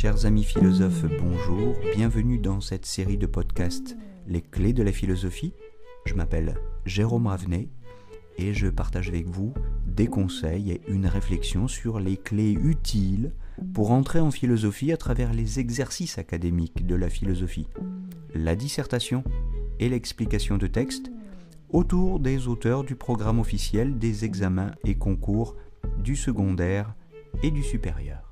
Chers amis philosophes, bonjour, bienvenue dans cette série de podcasts Les clés de la philosophie. Je m'appelle Jérôme Ravenet et je partage avec vous des conseils et une réflexion sur les clés utiles pour entrer en philosophie à travers les exercices académiques de la philosophie, la dissertation et l'explication de textes autour des auteurs du programme officiel des examens et concours du secondaire et du supérieur.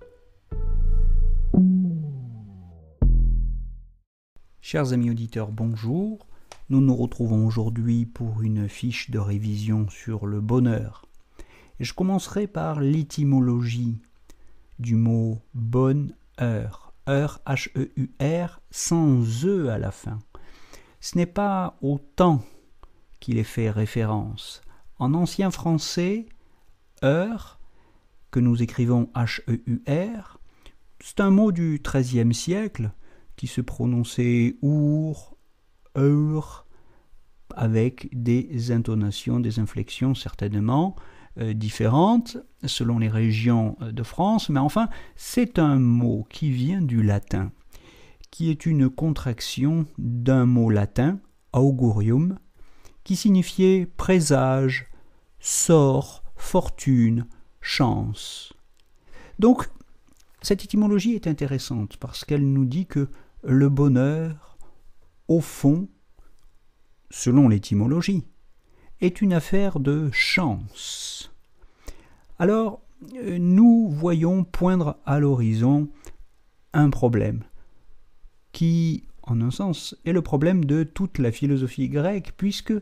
Chers amis auditeurs, bonjour. Nous nous retrouvons aujourd'hui pour une fiche de révision sur le bonheur. Et je commencerai par l'étymologie du mot bonheur. Heure, H-E-U-R, sans E à la fin. Ce n'est pas au temps qu'il est fait référence. En ancien français, heure, que nous écrivons H-E-U-R, c'est un mot du XIIIe siècle qui se prononçait our, heure, avec des intonations, des inflexions certainement différentes selon les régions de France, mais enfin, c'est un mot qui vient du latin, qui est une contraction d'un mot latin, augurium, qui signifiait présage, sort, fortune, chance. Donc, cette étymologie est intéressante parce qu'elle nous dit que le bonheur, au fond, selon l'étymologie, est une affaire de chance. Alors, nous voyons poindre à l'horizon un problème qui, en un sens, est le problème de toute la philosophie grecque, puisque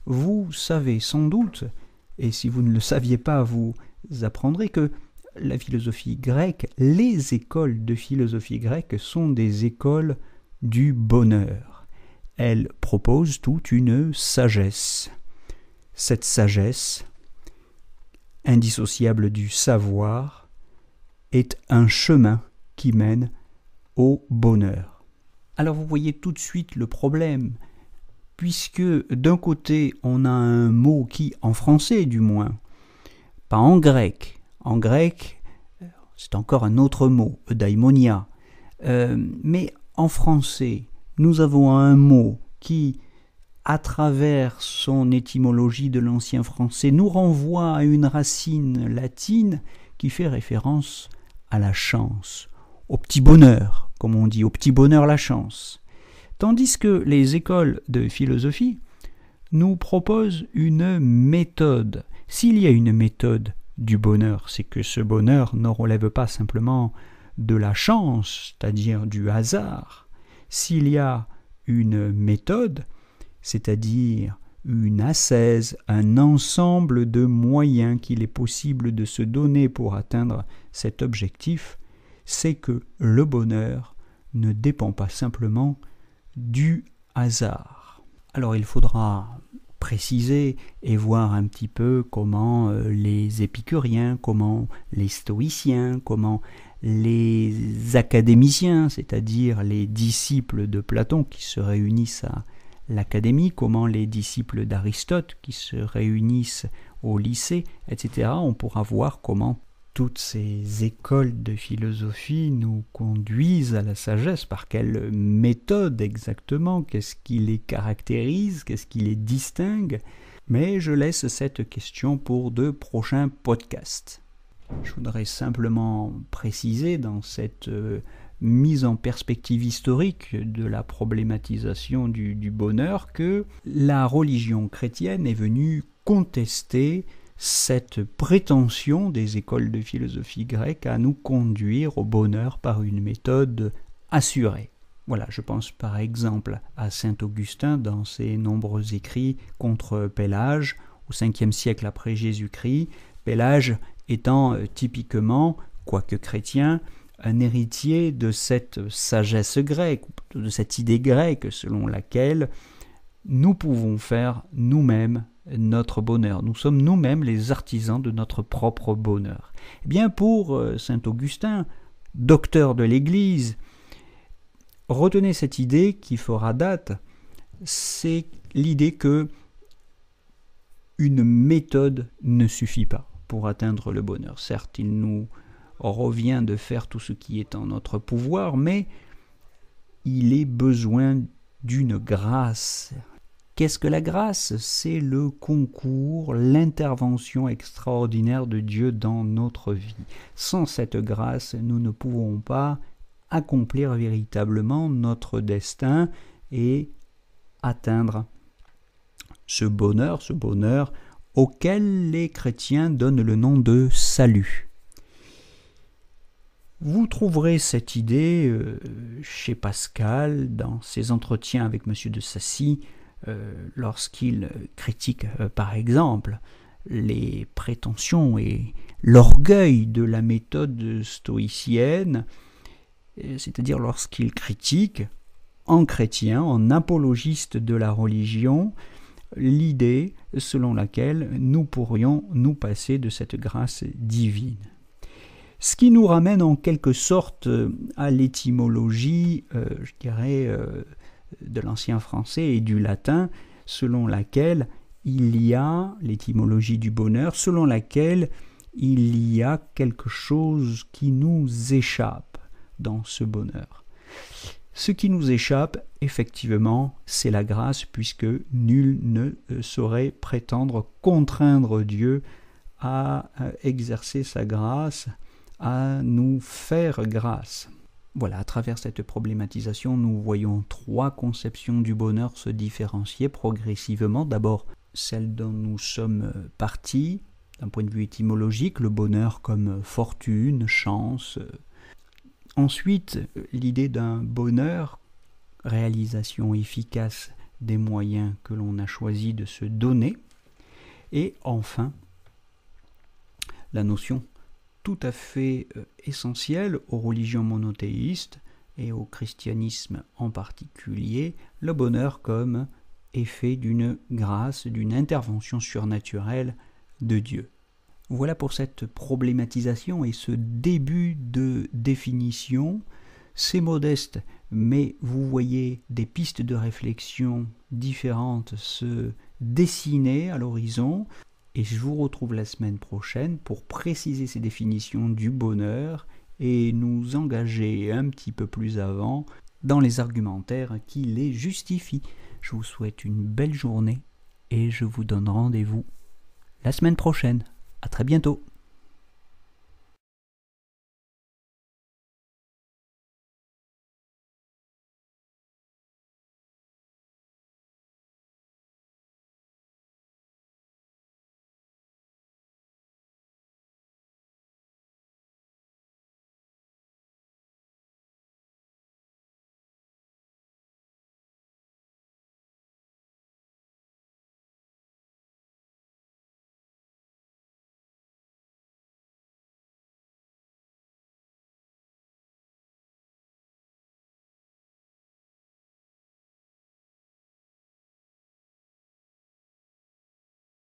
vous savez sans doute, et si vous ne le saviez pas, vous apprendrez que la philosophie grecque, les écoles de philosophie grecque sont des écoles du bonheur. Elles proposent toute une sagesse. Cette sagesse, indissociable du savoir, est un chemin qui mène au bonheur. Alors vous voyez tout de suite le problème, puisque d'un côté on a un mot qui, en français du moins, pas en grec c'est encore un autre mot, eudaimonia, mais en français nous avons un mot qui, à travers son étymologie de l'ancien français, nous renvoie à une racine latine qui fait référence à la chance, au petit bonheur, comme on dit, au petit bonheur la chance. Tandis que les écoles de philosophie nous proposent une méthode. S'il y a une méthode du bonheur, c'est que ce bonheur ne relève pas simplement de la chance, c'est-à-dire du hasard. S'il y a une méthode, c'est-à-dire une ascèse, un ensemble de moyens qu'il est possible de se donner pour atteindre cet objectif, c'est que le bonheur ne dépend pas simplement du hasard. Alors il faudra préciser et voir un petit peu comment les épicuriens, comment les stoïciens, comment les académiciens, c'est-à-dire les disciples de Platon qui se réunissent à l'académie, comment les disciples d'Aristote qui se réunissent au lycée, etc. On pourra voir comment toutes ces écoles de philosophie nous conduisent à la sagesse, par quelle méthode exactement, qu'est-ce qui les caractérise, qu'est-ce qui les distingue. Mais je laisse cette question pour de prochains podcasts. Je voudrais simplement préciser dans cette mise en perspective historique de la problématisation du bonheur que la religion chrétienne est venue contester cette prétention des écoles de philosophie grecque à nous conduire au bonheur par une méthode assurée. Voilà, je pense par exemple à saint Augustin dans ses nombreux écrits contre Pélage au 5e siècle après Jésus-Christ, Pélage étant typiquement, quoique chrétien, un héritier de cette sagesse grecque, de cette idée grecque selon laquelle nous pouvons faire nous-mêmes notre bonheur. Nous sommes nous-mêmes les artisans de notre propre bonheur. Eh bien, pour saint Augustin, docteur de l'Église, retenez cette idée qui fera date, c'est l'idée que une méthode ne suffit pas pour atteindre le bonheur. Certes, il nous revient de faire tout ce qui est en notre pouvoir, mais il est besoin d'une grâce. Qu'est-ce que la grâce? C'est le concours, l'intervention extraordinaire de Dieu dans notre vie. Sans cette grâce, nous ne pouvons pas accomplir véritablement notre destin et atteindre ce bonheur auquel les chrétiens donnent le nom de salut. Vous trouverez cette idée chez Pascal dans ses entretiens avec M. de Sacy, lorsqu'il critique par exemple les prétentions et l'orgueil de la méthode stoïcienne, c'est-à-dire lorsqu'il critique en chrétien, en apologiste de la religion, l'idée selon laquelle nous pourrions nous passer de cette grâce divine. Ce qui nous ramène en quelque sorte à l'étymologie, je dirais, de l'ancien français et du latin, selon laquelle il y a l'étymologie du bonheur, selon laquelle il y a quelque chose qui nous échappe dans ce bonheur. Ce qui nous échappe, effectivement, c'est la grâce, puisque nul ne saurait prétendre contraindre Dieu à exercer sa grâce, à nous faire grâce. Voilà, à travers cette problématisation, nous voyons trois conceptions du bonheur se différencier progressivement. D'abord, celle dont nous sommes partis, d'un point de vue étymologique, le bonheur comme fortune, chance. Ensuite, l'idée d'un bonheur, réalisation efficace des moyens que l'on a choisi de se donner. Et enfin, la notion tout à fait essentiel aux religions monothéistes et au christianisme en particulier, le bonheur comme effet d'une grâce, d'une intervention surnaturelle de Dieu. Voilà pour cette problématisation et ce début de définition. C'est modeste, mais vous voyez des pistes de réflexion différentes se dessiner à l'horizon. Et je vous retrouve la semaine prochaine pour préciser ces définitions du bonheur et nous engager un petit peu plus avant dans les argumentaires qui les justifient. Je vous souhaite une belle journée et je vous donne rendez-vous la semaine prochaine. À très bientôt.